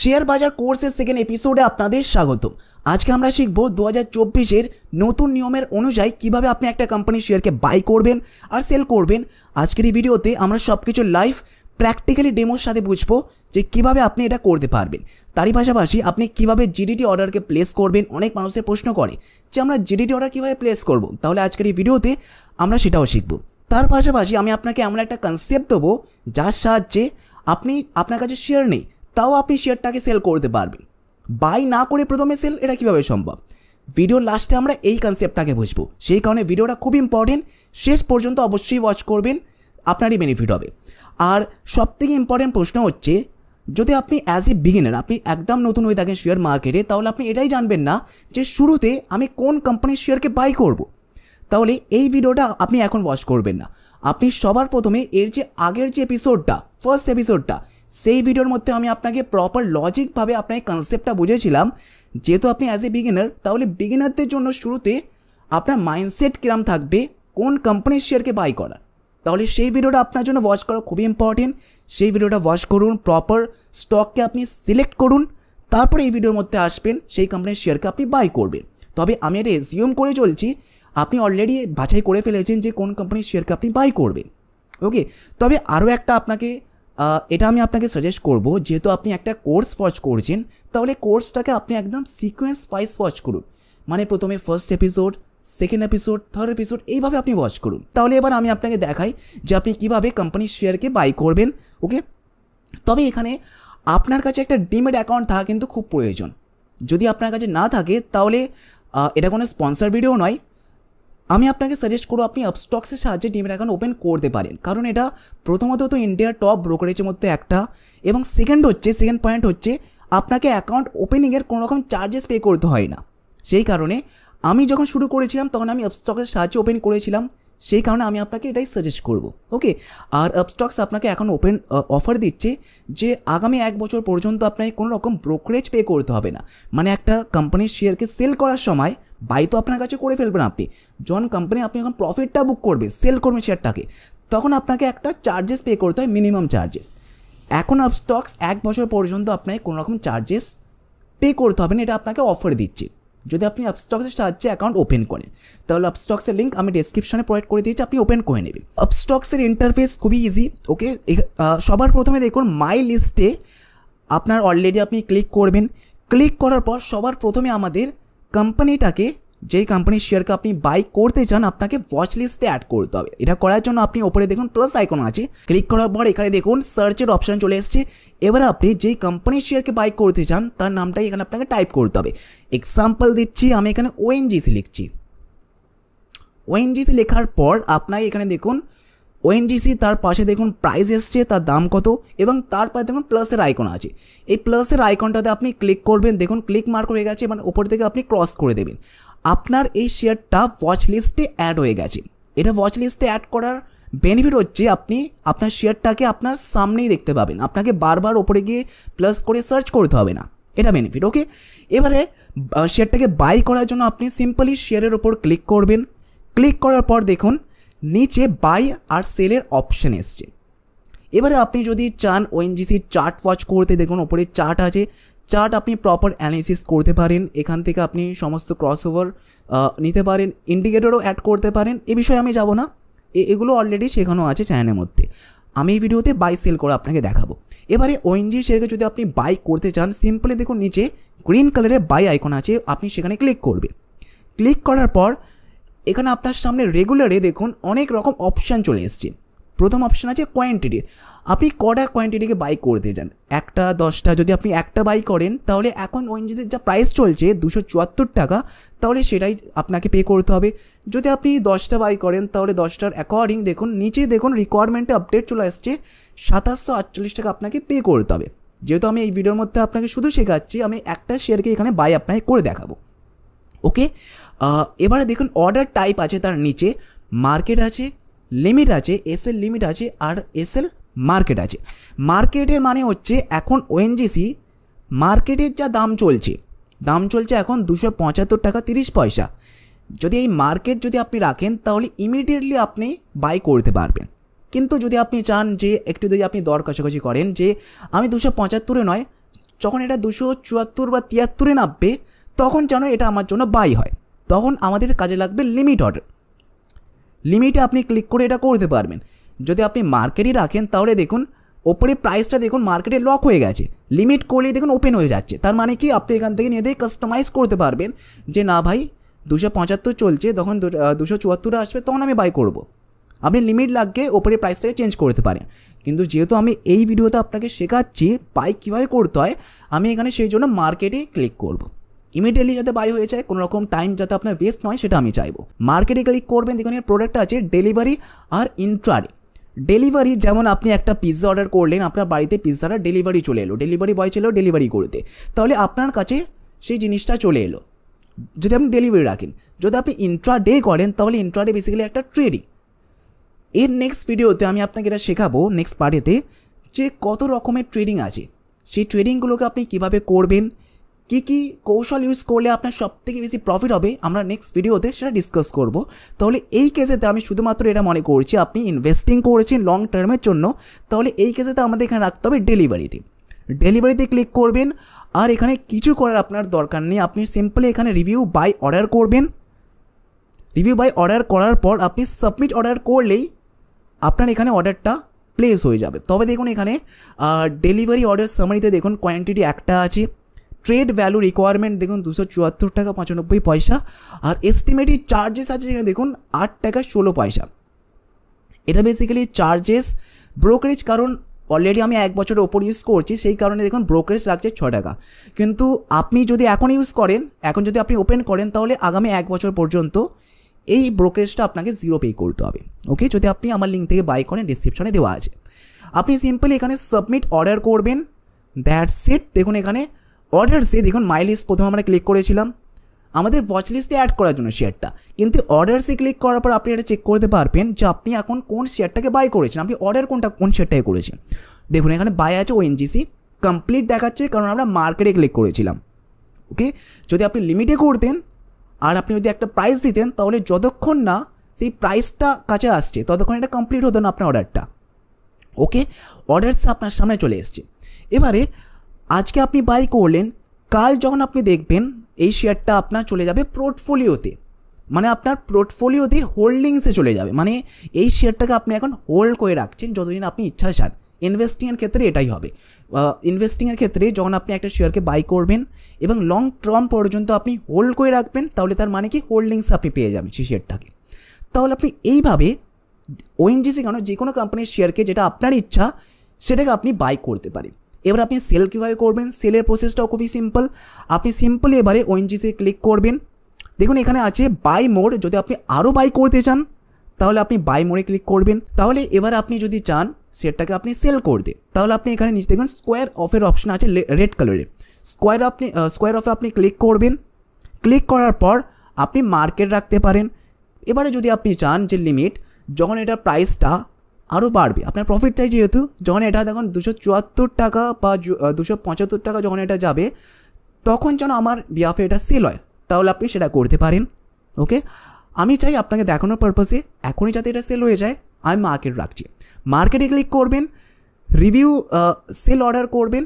Share বাজার কোর্সের second এপিসোডে আপনাদের স্বাগতম। আজকে আমরা শিখব 2024-এর নতুন নিয়মের অনুযায়ী কিভাবে আপনি একটা কোম্পানির শেয়ারকে বাই করবেন আর সেল করবেন। আজকের এই ভিডিওতে আমরা সব কিছু লাইভ প্র্যাকটিক্যালি ডেমোর সাথে বুঝবো যে কিভাবে আপনি এটা করতে পারবেন। তারই পাশাপাশি আপনি কিভাবে জিডিটি অর্ডারকে প্লেস করবেন। অনেক মানুষের প্রশ্ন করে যে আমরা জিডিটি অর্ডার কীভাবে প্লেস করব, তাহলে আজকের এই ভিডিওতে আমরা সেটাও শিখব। তার পাশাপাশি আমি আপনাকে এমন একটা কনসেপ্ট দেবো যার সাহায্যে আপনার কাছে শেয়ার নেই, তাও আপনি শেয়ারটাকে সেল করতে পারবেন। বাই না করে প্রথমে সেল, এটা কীভাবে সম্ভব? ভিডিওর লাস্টে আমরা এই কনসেপ্টটাকে বুঝবো, সেই কারণে ভিডিওটা খুব ইম্পর্টেন্ট। শেষ পর্যন্ত অবশ্যই ওয়াচ করবেন, আপনারই বেনিফিট হবে। আর সবথেকে ইম্পর্টেন্ট প্রশ্ন হচ্ছে, যদি আপনি অ্যাজ এ বিগিনার আপনি একদম নতুন হয়ে থাকেন শেয়ার মার্কেটে, তাহলে আপনি এটাই জানবেন না যে শুরুতে আমি কোন কোম্পানির শেয়ারকে বাই করব। তাহলে এই ভিডিওটা আপনি এখন ওয়াচ করবেন না। আপনি সবার প্রথমে এর যে আগের যে এপিসোডটা, ফার্স্ট এপিসোডটা, সেই ভিডিওর মধ্যে আমি আপনাকে প্রপার লজিকভাবে আপনাকে কনসেপ্টটা বুঝেছিলাম। যেহেতু আপনি অ্যাজ এ বিগিনার, তাহলে বিগিনারদের জন্য শুরুতে আপনার মাইন্ডসেট কিরম থাকবে কোন কোম্পানির শেয়ারকে বাই করার, তাহলে সেই ভিডিওটা আপনার জন্য ওয়াচ করা খুবই ইম্পর্টেন্ট। সেই ভিডিওটা ওয়াচ করুন, প্রপার স্টককে আপনি সিলেক্ট করুন, তারপরে এই ভিডিওর মধ্যে আসবেন, সেই কোম্পানির শেয়ারকে আপনি বাই করবেন। তবে আমি এটা এজিউম করে চলছি আপনি অলরেডি বাছাই করে ফেলেছেন যে কোন কোম্পানির শেয়ারকে আপনি বাই করবেন। ওকে, তবে আরও একটা এটা আমি আপনাকে সাজেস্ট করব, যেহেতু আপনি একটা কোর্স ওয়াচ করছেন, তাহলে কোর্সটাকে আপনি একদম সিকোয়েন্স ওয়াইজ ওয়াচ করুন। মানে প্রথমে first episode, second episode, third episode, এইভাবে আপনি ওয়াচ করুন। তাহলে এবার আমি আপনাকে দেখাই যে আপনি কীভাবে কোম্পানির শেয়ারকে বাই করবেন। ওকে, তবে এখানে আপনার কাছে একটা ডিমেট অ্যাকাউন্ট থাকা কিন্তু খুব প্রয়োজন। যদি আপনার কাছে না থাকে, তাহলে এটা কোনো স্পন্সর ভিডিও নয়, আমি আপনাকে সাজেস্ট করব আপনি আপস্টক্সের সাহায্যে ডিমেট অ্যাকাউন্ট ওপেন করতে পারেন। কারণ এটা প্রথমত তো ইন্ডিয়ার টপ ব্রোকারেজের মধ্যে একটা, এবং সেকেন্ড পয়েন্ট হচ্ছে আপনাকে অ্যাকাউন্ট ওপেনিংয়ের কোনো রকম চার্জেস পে করতে হয় না। সেই কারণে আমি যখন শুরু করেছিলাম তখন আমি আপস্টক্সের সাহায্যে ওপেন করেছিলাম, সেই কারণে আমি আপনাকে এটাই সাজেস্ট করব। ওকে, আর আপস্টক্স আপনাকে এখন অফার দিচ্ছে যে আগামী 1 বছর পর্যন্ত আপনাকে কোনো রকম ব্রোকারেজ পে করতে হবে না। মানে একটা কোম্পানির শেয়ারকে সেল করার সময় বাই তো আপনার কাছে করে ফেলবেন আপনি, যখন কোম্পানি আপনি যখন প্রফিটটা বুক করবে, সেল করবেন শেয়ারটাকে, তখন আপনাকে একটা চার্জেস পে করতে হয়, মিনিমাম চার্জেস। এখন আপস্টক্স 1 বছর পর্যন্ত আপনাকে কোনো রকম চার্জেস পে করতে হবে না, এটা আপনাকে অফার দিচ্ছে যদি আপনি আপস্টক্সের সাহায্যে অ্যাকাউন্ট ওপেন করেন। তাহলে আপস্টক্সের লিঙ্ক আমি ডেসক্রিপশনে প্রোভাইড করে দিয়েছি, আপনি ওপেন করে নেবেন। আপস্টক্সের ইন্টারফেস খুবই ইজি। ওকে, সবার প্রথমে দেখুন মাই লিস্টে আপনার অলরেডি আপনি ক্লিক করবেন। ক্লিক করার পর সবার প্রথমে আমাদের কোম্পানিটাকে, যেই কোম্পানির শেয়ারকে আপনি বাই করতে চান, আপনাকে ওয়াচ লিস্টে অ্যাড করতে হবে। এটা করার জন্য আপনি ওপরে দেখুন প্লাস আইকন আছে, ক্লিক করার পর এখানে দেখুন সার্চের অপশান চলে এসছে। এবার আপনি যেই কোম্পানির শেয়ারকে বাই করতে চান তার নামটাই এখানে আপনাকে টাইপ করতে হবে। এক্সাম্পল দিচ্ছি, আমি এখানে ওএনজিসি লিখছি। ওএনজিসি লেখার পর আপনাকে এখানে দেখুন ওএনজিসি, তার পাশে দেখুন প্রাইস এসছে, তার দাম কত, এবং তারপরে দেখুন প্লাসের আইকন আছে। এই প্লাসের আইকনটাতে আপনি ক্লিক করবেন, দেখুন ক্লিক মার্ক হয়ে গেছে, মানে ওপর থেকে আপনি ক্রস করে দেবেন। আপনার এই শেয়ারটা ওয়াচ লিস্টে অ্যাড হয়ে গেছে। এটা ওয়াচ লিস্টে অ্যাড করার বেনিফিট হচ্ছে আপনি আপনার শেয়ারটাকে আপনার সামনেই দেখতে পাবেন, আপনাকে বারবার ওপরে গিয়ে প্লাস করে সার্চ করতে হবে না, এটা বেনিফিট। ওকে, এবারে শেয়ারটাকে বাই করার জন্য আপনি সিম্পলি শেয়ারের ওপর ক্লিক করবেন। ক্লিক করার পর দেখুন নিচে বাই আর সেলের অপশান এসছে। এবারে আপনি যদি চান ওএনজিসির চার্ট ওয়াচ করতে, দেখুন ওপরে চার্ট আছে, চার্ট আপনি প্রপার অ্যানালিসিস করতে পারেন। এখান থেকে আপনি সমস্ত ক্রসওভার নিতে পারেন, ইন্ডিকেটরও অ্যাড করতে পারেন। এ বিষয়ে আমি যাব না, এগুলো অলরেডি শেখানো আছে চ্যানেলের মধ্যে। আমি এই ভিডিওতে বাই সেল করে আপনাকে দেখাবো। এবারে ওএনজি শেয়ারকে যদি আপনি বাই করতে চান, সিম্পলি দেখুন নিচে গ্রিন কালারের বাই আইকন আছে, আপনি সেখানে ক্লিক করবেন। ক্লিক করার পর এখানে আপনার সামনে রেগুলারে দেখুন অনেক রকম অপশান চলে এসছে। প্রথম অপশান আছে কোয়ান্টিটি, আপনি কটা কোয়ান্টিটিকে বাই করতে চান, 1টা 10টা। যদি আপনি একটা বাই করেন, তাহলে এখন ওএনজিসির যা প্রাইস চলছে 274 টাকা, তাহলে সেটাই আপনাকে পে করতে হবে। যদি আপনি 10টা বাই করেন, তাহলে 10টার অ্যাকর্ডিং দেখুন নিচে দেখুন রিকোয়ারমেন্টে আপডেট চলে আসছে, 2748 টাকা আপনাকে পে করতে হবে। যেহেতু আমি এই ভিডিওর মধ্যে আপনাকে শুধু শেখাচ্ছি, আমি একটা শেয়ারকে এখানে বাই আপনাকে করে দেখাবো। ওকে, এবারে দেখুন অর্ডার টাইপ আছে, তার নিচে মার্কেট আছে, লিমিট আছে, এসএল লিমিট আছে, আর এসএল মার্কেট আছে। মার্কেটের মানে হচ্ছে এখন ওএনজিসি মার্কেটের যা দাম চলছে এখন 275 টাকা 30 পয়সা। যদি এই মার্কেট যদি আপনি রাখেন, তাহলে ইমিডিয়েটলি আপনি বাই করতে পারবেন। কিন্তু যদি আপনি চান যে একটু যদি আপনি দর কষাকষি করেন যে আমি 275-এ নয় যখন এটা 274 বা 73-এ নামবে তখন যেন এটা আমার জন্য বাই হয়। তখন আমাদের কাজে লাগবে লিমিট অর্ডার। লিমিটে আপনি ক্লিক করে এটা করতে পারবেন। যদি আপনি মার্কেটে রাখেন তাহলে দেখুন ওপরে প্রাইসটা দেখুন মার্কেটে লক হয়ে গেছে, লিমিট করলেই দেখুন ওপেন হয়ে যাচ্ছে। তার মানে কি আপনি এখান থেকে নিয়ে দিয়ে কাস্টমাইজ করতে পারবেন যে না ভাই 275 চলছে, তখন 274 আসবে তখন আমি বাই করব। আপনি লিমিট লাগিয়ে ওপরে প্রাইসটাকে চেঞ্জ করতে পারেন। কিন্তু যেহেতু আমি এই ভিডিওতে আপনাকে শেখাচ্ছি বাই কীভাবে করতে হয়, আমি এখানে সেই জন্য মার্কেটে ক্লিক করব। ইমিডিয়েটলি যাতে বাই হয়ে যায়, কোনো রকম টাইম যাতে আপনার ওয়েস্ট নয় সেটা আমি চাইবো। মার্কেটে ক্লিক করবেন, দেখুন এর প্রোডাক্ট আছে ডেলিভারি আর ইন্ট্রাডে। ডেলিভারি যেমন আপনি একটা পিৎজা অর্ডার করলেন, আপনার বাড়িতে পিৎজাটা ডেলিভারি চলে এলো, ডেলিভারি বয় ছিল ডেলিভারি করতে, তাহলে আপনার কাছে সেই জিনিসটা চলে এলো যদি আপনি ডেলিভারি রাখেন। যদি আপনি ইন্ট্রাডে করেন তাহলে ইন্ট্রাডে বেসিক্যালি একটা ট্রেডিং। এর নেক্সট ভিডিওতে আমি আপনাকে এটা শেখাবো নেক্সট পার্টেতে যে কত রকমের ট্রেডিং আছে, সেই ট্রেডিংগুলোকে আপনি কীভাবে করবেন, কী কী কৌশল ইউজ করলে আপনার সবথেকে বেশি প্রফিট হবে, আমরা নেক্সট ভিডিওতে সেটা ডিসকাস করব। তাহলে এই কেসেতে আমি শুধুমাত্র এটা মনে করছি আপনি ইনভেস্টিং করেছেন লং টার্মের জন্য, তাহলে এই কেসেতে আমাদের এখানে রাখতে হবে ডেলিভারিতে। ডেলিভারিতে ক্লিক করবেন, আর এখানে কিছু করার আপনার দরকার নেই, আপনি সিম্পলি এখানে রিভিউ বাই অর্ডার করবেন। রিভিউ বাই অর্ডার করার পর আপনি সাবমিট অর্ডার করলেই আপনার এখানে অর্ডারটা প্লেস হয়ে যাবে। তবে দেখুন এখানে ডেলিভারি অর্ডার সামারিতে দেখুন কোয়ান্টিটি একটা আছে, ট্রেড ভ্যালু রিকোয়ারমেন্ট দেখুন 274 টাকা 95 পয়সা, আর এস্টিমেটেড চার্জেস আছে এখানে দেখুন 8 টাকা 16 পয়সা। এটা বেসিক্যালি চার্জেস ব্রোকারেজ, কারণ অলরেডি আমি 1 বছরের ওপর ইউজ করছি সেই কারণে দেখুন ব্রোকারেজ লাগছে 6 টাকা। কিন্তু আপনি যদি এখন ইউজ করেন, এখন যদি আপনি ওপেন করেন তাহলে আগামী 1 বছর পর্যন্ত এই ব্রোকারেজটা আপনাকে 0 পে করতে হবে। ওকে, যদি আপনি আমার লিঙ্ক থেকে বাই করেন ডিসক্রিপশনে দেওয়া আছে। আপনি সিম্পলি এখানে সাবমিট অর্ডার করবেন, দ্যাটস ইট। দেখুন এখানে অর্ডারসে দেখুন মাই লিস্ট প্রথমে আমরা ক্লিক করেছিলাম আমাদের ওয়াচ লিস্টে অ্যাড করার জন্য শেয়ারটা, কিন্তু অর্ডারসে ক্লিক করার পর আপনি এটা চেক করতে পারবেন যে আপনি এখন কোন শেয়ারটাকে বাই করেছেন, আপনি অর্ডার কোন শেয়ারটাকে করেছেন। দেখুন এখানে বাই আছে ওএনজিসি, কমপ্লিট দেখাচ্ছে কারণ আমরা মার্কেটে ক্লিক করেছিলাম। ওকে, যদি আপনি লিমিটে করতেন আর আপনি যদি একটা প্রাইস দিতেন তাহলে যতক্ষণ না সেই প্রাইসটা কাছে আসছে ততক্ষণ এটা কমপ্লিট হতো না আপনার অর্ডারটা। ওকে, অর্ডারস আপনার সামনে চলে এসছে। এবারে আজকে আপনি বাই করলেন, কাল যখন আপনি দেখবেন এই শেয়ারটা আপনার চলে যাবে পোর্টফোলিওতে, মানে আপনার পোর্টফোলিওতে হোল্ডিংসে চলে যাবে, মানে এই শেয়ারটাকে আপনি এখন হোল্ড করে রাখছেন যতদিন আপনি ইচ্ছা চান। ইনভেস্টিংয়ের ক্ষেত্রে এটাই হবে। ইনভেস্টিংয়ের ক্ষেত্রে যখন আপনি একটা শেয়ারকে বাই করবেন এবং লং টার্ম পর্যন্ত আপনি হোল্ড করে রাখবেন, তাহলে তার মানে কি হোল্ডিংস আপনি পেয়ে যাবেন সেই শেয়ারটাকে। তাহলে আপনি এইভাবে ওএনজিসি কেন যে কোনো কোম্পানির শেয়ারকে যেটা আপনার ইচ্ছা সেটাকে আপনি বাই করতে পারেন। এবার আপনি সেল কীভাবে করবেন, সেলের প্রসেসটাও খুবই সিম্পল। আপনি সিম্পলি এবারে ওএনজিসি ক্লিক করবেন, দেখুন এখানে আছে বাই মোড। যদি আপনি আরও বাই করতে চান তাহলে আপনি বাই মোডে ক্লিক করবেন। তাহলে এবার আপনি যদি চান শেয়ারটাকে আপনি সেল করতে, তাহলে আপনি এখানে নিচে দেখুন স্কোয়ার অফের অপশন আছে রেড কালারের, স্কোয়ার অফে আপনি ক্লিক করবেন। ক্লিক করার পর আপনি মার্কেট রাখতে পারেন। এবারে যদি আপনি চান যে লিমিট, যখন এটা প্রাইসটা আরও বাড়বে, আপনার প্রফিট চাই যেহেতু, যখন এটা দেখুন 274 টাকা বা 275 টাকা যখন এটা যাবে তখন যেন আমার বিহাফে এটা সেল হয়, তাহলে আপনি সেটা করতে পারেন। ওকে, আমি চাই আপনাকে দেখানোর পারপাসে এখনই যাতে এটা সেল হয়ে যায় আমি মার্কেট রাখছি। মার্কেটে ক্লিক করবেন, রিভিউ সেল অর্ডার করবেন,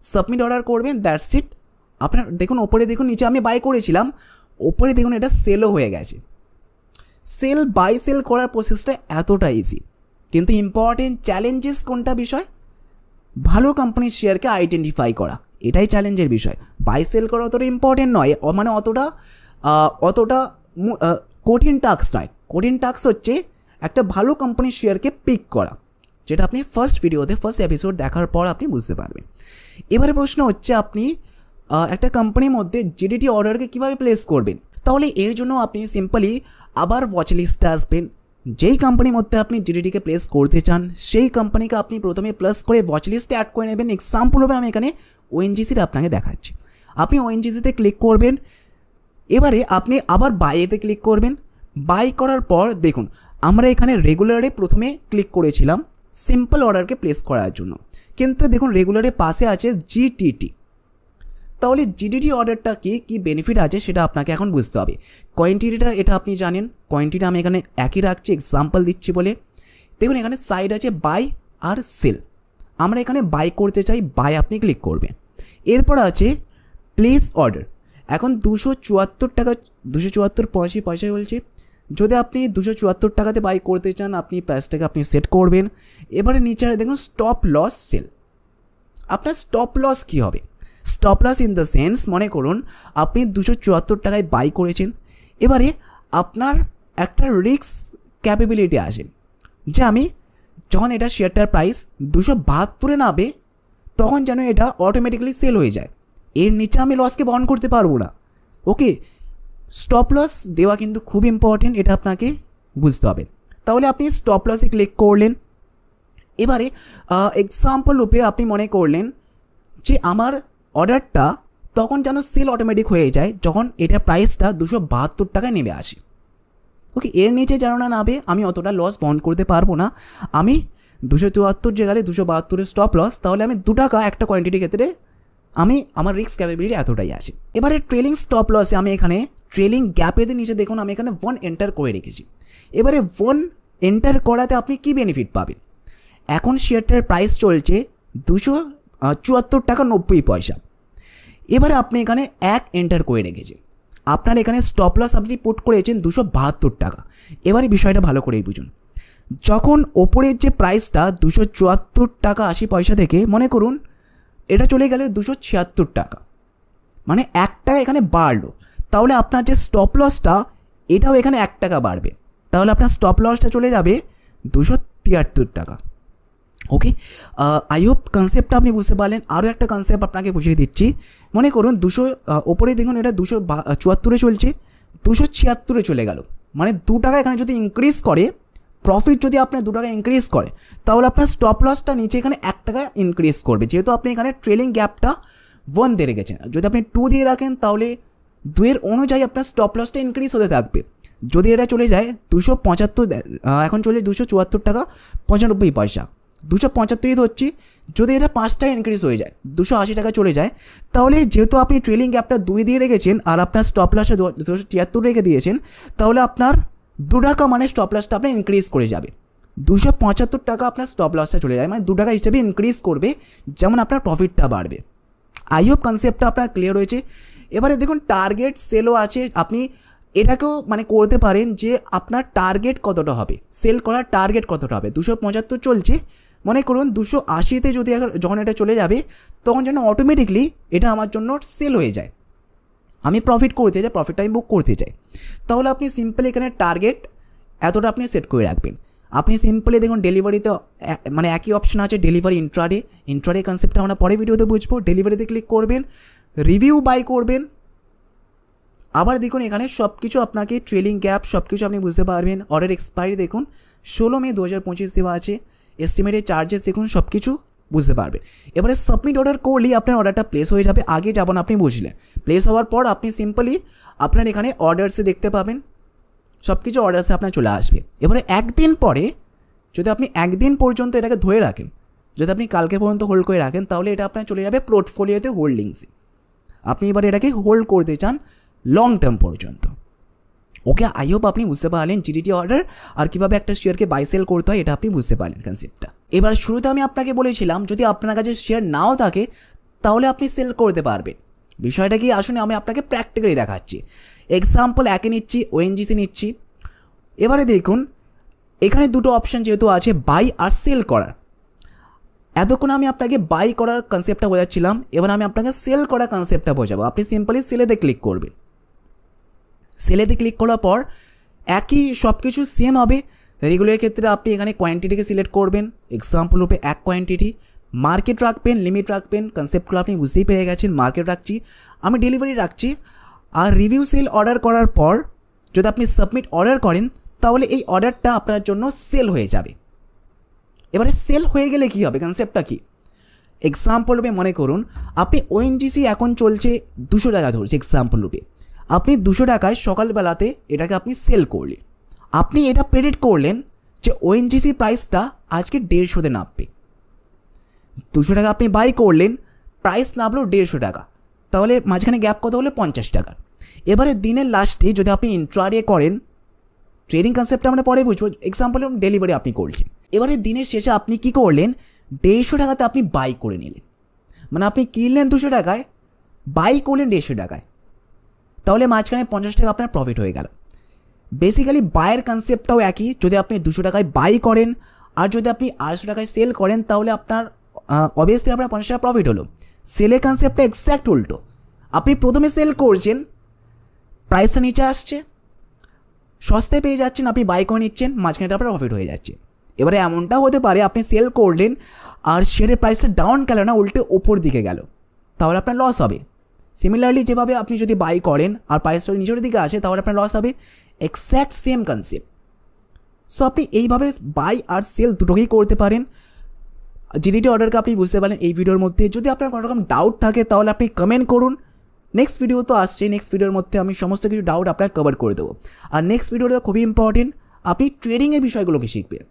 সাবমিট অর্ডার করবেন, দ্যাটস ইট। আপনার দেখুন ওপরে দেখুন নিচে আমি বাই করেছিলাম, ওপরে দেখুন এটা সেলও হয়ে গেছে। সেল বাই সেল করার প্রসেসটা এতটা ইজি, কিন্তু ইম্পর্টেন্ট চ্যালেঞ্জেস কোনটা বিষয়, ভালো কোম্পানির শেয়ারকে আইডেন্টিফাই করা, এটাই চ্যালেঞ্জের বিষয়। বাই সেল করা অতটা ইম্পর্টেন্ট নয়, মানে অতটা কঠিন টাস্ক নয়। কঠিন টাস্ক হচ্ছে একটা ভালো কোম্পানির শেয়ারকে পিক করা, যেটা আপনি ফার্স্ট এপিসোড দেখার পর আপনি বুঝতে পারবেন। এবারে প্রশ্ন হচ্ছে আপনি একটা কোম্পানির মধ্যে জিডিটি অর্ডারকে কীভাবে প্লেস করবেন। তাহলে এর জন্য আপনি সিম্পলি আবার ওয়াচ লিস্টে আসবেন। যেই কোম্পানির মধ্যে আপনি জিডিটিকে প্লেস করতে চান সেই কোম্পানিকে আপনি প্রথমে প্লাস করে ওয়াচ লিস্টে অ্যাড করে নেবেন। এক্সাম্পল হবে আমি এখানে ওএনজিসির আপনাকে দেখাচ্ছি। আপনি ওএনজিসিতে ক্লিক করবেন, এবারে আপনি আবার বাইয়েতে ক্লিক করবেন। বাই করার পর দেখুন আমরা এখানে রেগুলারে প্রথমে ক্লিক করেছিলাম সিম্পল অর্ডারকে প্লেস করার জন্য, কিন্তু দেখুন রেগুলারের পাশে আছে জিটিটি। তাহলে জিডিটি অর্ডারটা কি বেনিফিট আছে সেটা আপনাকে এখন বুঝতে হবে। কোয়ান্টিটিটা এটা আপনি জানেন, কোয়ান্টিটি আমি এখানে একই রাখছি এক্সাম্পল দিচ্ছি বলে। দেখুন এখানে সাইড আছে বাই আর সেল, আমরা এখানে বাই করতে চাই, বাই আপনি ক্লিক করবেন। এরপর আছে প্লেস অর্ডার। এখন 274 টাকা 274.85 বলছে। যদি আপনি 274 টাকাতে বাই করতে চান, আপনি প্রাইসটাকে আপনি সেট করবেন। এবারে নিচে দেখুন স্টপ লস সেল। আপনার স্টপ লস কী হবে? Stop loss in the sense, মনে করুন আপনি 274 টাকায় বাই করেছেন, এবারে আপনার একটা রিস্ক ক্যাপেবিলিটি আসে যে আমি যখন এটা শেয়ারটার প্রাইস 272 নামবে তখন যেন এটা অটোমেটিক্যালি সেল হয়ে যায়, এর নিচে আমি লসকে বহন করতে পারবো না। ওকে, স্টপ লস দেওয়া কিন্তু খুব ইম্পর্টেন্ট, এটা আপনাকে বুঝতে হবে। তাহলে আপনি স্টপ লসে ক্লিক করলেন। এবারে এক্সাম্পল রূপে আপনি মনে করলেন যে আমার অর্ডারটা তখন যেন সেল অটোমেটিক হয়ে যায় যখন এটা প্রাইসটা 272 টাকায় নেমে আসে। ওকে, এর নিচে যেন না নামে, আমি অতটা লস বহন করতে পারবো না। আমি 274 জায়গায় 272 স্টপ লস, তাহলে আমি 2 টাকা একটা কোয়ান্টিটির ক্ষেত্রে আমি আমার রিস্ক ক্যাপেবিলিটি এতটাই আসে। এবারে ট্রেলিং স্টপ লসে আমি এখানে ট্রেলিং গ্যাপেতে নিচে দেখুন আমি এখানে 1 এন্টার করে রেখেছি। এবারে 1 এন্টার করাতে আপনি কি বেনিফিট পাবেন? এখন শেয়ারটার প্রাইস চলছে 274 টাকা 90 পয়সা। এবারে আপনি এখানে 1 এন্টার করে রেখেছেন, আপনার এখানে স্টপ লস আপনি পুট করেছেন 272 টাকা। এবারে বিষয়টা ভালো করেই বুঝুন, যখন ওপরের যে প্রাইসটা 274 টাকা 80 পয়সা থেকে মনে করুন এটা চলে গেলে 276 টাকা, মানে 1 টাকা এখানে বাড়লো, তাহলে আপনার যে স্টপ লসটা এটাও এখানে 1 টাকা বাড়বে, তাহলে আপনার স্টপ লসটা চলে যাবে 273 টাকা। ওকে, আই হোপ কনসেপ্টটা আপনি বুঝতে পারলেন। আরও একটা কনসেপ্ট আপনাকে বুঝিয়ে দিচ্ছি। মনে করুন 200 ওপরে দেখুন এটা 274 চলছে, 276 চলে গেল, মানে 2 টাকা এখানে যদি ইনক্রিজ করে, প্রফিট যদি আপনার 2 টাকা ইনক্রিজ করে, তাহলে আপনার স্টপ লসটা নিচে এখানে 1 টাকা ইনক্রিজ করবে, যেহেতু আপনি এখানে ট্রেলিং গ্যাপটা 1 দিয়ে রেখেছেন। যদি আপনি 2 দিয়ে রাখেন তাহলে 2 এর অনুযায়ী আপনার স্টপ লসটা ইনক্রিজ হতে থাকবে। যদি এটা চলে যায় 275, এখন চলে 274 টাকা 95 পয়সা, 275 ধরছি, যদি এটা 5 টাকা ইনক্রিজ হয়ে যায় 280 টাকা চলে যায়, তাহলে যেহেতু আপনি ট্রেলিং গ্যাপটা 2 দিয়ে রেখেছেন আর আপনার স্টপ লসটা 273 রেখে দিয়েছেন, তাহলে আপনার 2 টাকা মানে স্টপ লসটা আপনার ইনক্রিজ করে যাবে। 275 টাকা আপনার স্টপ লসটা চলে যায়, মানে 2 টাকা হিসেবে ইনক্রিজ করবে, যেমন আপনার প্রফিটটা বাড়বে। আই হোপ কনসেপ্টটা আপনার ক্লিয়ার হয়েছে। এবারে দেখুন টার্গেট সেলও আছে, আপনি এটাকেও মানে করতে পারেন যে আপনার টার্গেট কতটা হবে, সেল করার টার্গেট কতটা হবে। 275 চলছে, মনে করুন 280তে যদি যখন এটা চলে যাবে তখন যেন অটোমেটিকলি এটা আমার জন্য সেল হয়ে যায়, আমি প্রফিট করতে চাই, প্রফিটটা আমি বুক করতে চাই, তাহলে আপনি সিম্পলি এখানে টার্গেট এতটা আপনি সেট করে রাখবেন। আপনি সিম্পলি দেখুন ডেলিভারিতে মানে একই অপশন আছে, ডেলিভারি ইন্ট্রাডে কনসেপ্টটা আমরা পরে ভিডিওতে বুঝবো। ডেলিভারিতে ক্লিক করবেন, রিভিউ বাই করবেন। আবার দেখুন এখানে সব কিছু আপনাকে ট্রেলিং গ্যাপ সব কিছু আপনি বুঝতে পারবেন। অর্ডার এক্সপায়ারি দেখুন 16 মে 2025 দেওয়া আছে, এস্টিমেটেড চার্জেস দেখুন, সব কিছু বুঝতে পারবেন। এবারে সাবমিট অর্ডার করলেই আপনার অর্ডারটা প্লেস হয়ে যাবে। আগে যেমন আপনি বুঝলেন, প্লেস হওয়ার পর আপনি সিম্পলি আপনার এখানে অর্ডারসে দেখতে পাবেন, সব কিছু অর্ডারসে আপনার চলে আসবে। এবারে একদিন পরে যদি আপনি একদিন পর্যন্ত এটাকে ধরে রাখেন, যদি আপনি কালকে পর্যন্ত হোল্ড করে রাখেন, তাহলে এটা আপনার চলে যাবে পোর্টফোলিওতে হোল্ডিংসে। আপনি এবার এটাকে হোল্ড করতে চান লং টার্ম পর্যন্ত। ওকে, আই হোপ আপনি বুঝতে পারলেন জিডিটি অর্ডার আর কীভাবে একটা শেয়ারকে বাই সেল করতে হয়, এটা আপনি বুঝতে পারলেন কনসেপ্টটা। এবার শুরুতে আমি আপনাকে বলেছিলাম যদি আপনার কাছে শেয়ার নাও থাকে তাহলে আপনি সেল করতে পারবেন। বিষয়টা কি আসলে আমি আপনাকে প্র্যাকটিক্যালি দেখাচ্ছি। এক্সাম্পল একে নিচ্ছি, ওএনজিসি নিচ্ছি। এবারে দেখুন এখানে দুটো অপশান যেহেতু আছে, বাই আর সেল করার। এতক্ষণ আমি আপনাকে বাই করার কনসেপ্টটা বোঝাচ্ছিলাম, এবার আমি আপনাকে সেল করার কনসেপ্টটা বোঝাবো। আপনি সিম্পলি সেলেতে ক্লিক করবেন। সেলেতে ক্লিক করার পর একই সব কিছু সেম হবে। রেগুলার ক্ষেত্রে আপনি এখানে কোয়ান্টিটিকে সিলেক্ট করবেন, এক্সাম্পল রূপে 1 কোয়ান্টিটি। মার্কেট রাখবেন, লিমিট রাখবেন, কনসেপ্টগুলো আপনি বুঝতেই পেরে গেছেন। মার্কেট রাখছি, আমি ডেলিভারি রাখছি। আর রিভিউ সেল অর্ডার করার পর যদি আপনি সাবমিট অর্ডার করেন তাহলে এই অর্ডারটা আপনার জন্য সেল হয়ে যাবে। এবারে সেল হয়ে গেলে কী হবে, কনসেপ্টটা কী? এক্সাম্পল রূপে মনে করুন আপনি ওএনজিসি এখন চলছে 200 টাকা ধরছে, এক্সাম্পল রূপে আপনি 200 টাকায় সকালবেলাতে এটাকে আপনি সেল করলেন। আপনি এটা প্রেডিক্ট করলেন যে ওএনজিসি প্রাইসটা আজকে 150তে নামবে। 200 টাকা আপনি বাই করলেন, প্রাইস নামলো 150 টাকা, তাহলে মাঝখানে গ্যাপ কত হলো 50 টাকা। এবারে দিনের লাস্টে যদি আপনি ইন্ট্রাডে করেন, ট্রেডিং কনসেপ্টটা আমরা পরে বুঝবো, এক্সাম্পল ডেলিভারি আপনি করলেন। এবারে দিনের শেষে আপনি কি করলেন, 150 টাকাতে আপনি বাই করে নিলেন, মানে আপনি কিনলেন 200 টাকায়, বাই করলেন 150 টাকায়, তাহলে মাঝখানে 50 টাকা আপনার প্রফিট হয়ে গেল। বেসিক্যালি বায়ের কনসেপ্টটাও একই, যদি আপনি 200 টাকায় বাই করেন আর যদি আপনি 800 টাকায় সেল করেন তাহলে আপনার অবভিয়াসলি আপনার 50 টাকা প্রফিট হলো। সেলের কনসেপ্টটা এক্স্যাক্ট উল্টো, আপনি প্রথমে সেল করছেন, প্রাইসটা নিচে আসছে, সস্তায় পেয়ে যাচ্ছেন, আপনি বাই করে নিচ্ছেন, মাঝখানে আপনার প্রফিট হয়ে যাচ্ছে। এবারে এমনটাও হতে পারে আপনি সেল করলেন আর শেয়ারের প্রাইসটা ডাউন গেল না, উল্টে ওপর দিকে গেল, তাহলে আপনার লস হবে। সিমিলারলি যেভাবে আপনি যদি বাই করেন আর প্রাইসটা নিচের দিকে আসে তাহলে আপনার লস হবে, এক্স্যাক্ট সেম কনসেপ্ট। সো আপনি এইভাবে বাই আর সেল দুটোকেই করতে পারেন। জিডিটি অর্ডারকে আপনি বুঝতে পারেন এই ভিডিওর মধ্যে। যদি আপনার কোনো রকম ডাউট থাকে তাহলে আপনি কমেন্ট করুন, নেক্সট ভিডিও তো আসছে, নেক্সট ভিডিওর মধ্যে আমি সমস্ত কিছু ডাউট আপনার কভার করে দেবো। আর নেক্সট ভিডিওটা খুবই ইম্পর্টেন্ট, আপনি ট্রেডিংয়ের বিষয়গুলোকে শিখবেন,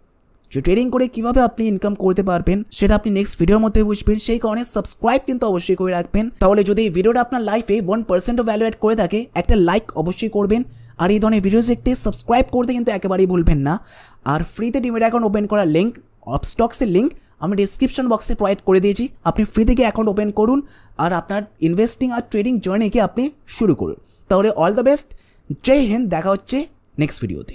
যে ট্রেডিং করে কীভাবে আপনি ইনকাম করতে পারবেন সেটা আপনি নেক্সট ভিডিওর মধ্যে বুঝবেন। সেই কারণে সাবস্ক্রাইব কিন্তু অবশ্যই করে রাখবেন। তাহলে যদি এই ভিডিওটা আপনার লাইফে 1%ও ভ্যালু অ্যাড করে থাকে, একটা লাইক অবশ্যই করবেন। আর এই ধরনের ভিডিওস দেখতে সাবস্ক্রাইব করতে কিন্তু একেবারেই ভুলবেন না। আর ফ্রিতে ডিমেট অ্যাকাউন্ট ওপেন করার লিঙ্ক, অপস্টক্সের লিঙ্ক আমি ডিসক্রিপশন বক্সে প্রোভাইড করে দিয়েছি। আপনি ফ্রি থেকে অ্যাকাউন্ট ওপেন করুন আর আপনার ইনভেস্টিং আর ট্রেডিং জার্নিকে আপনি শুরু করুন। তাহলে অল দ্য বেস্ট, জয় হিন্দ, দেখা হচ্ছে নেক্সট ভিডিওতে।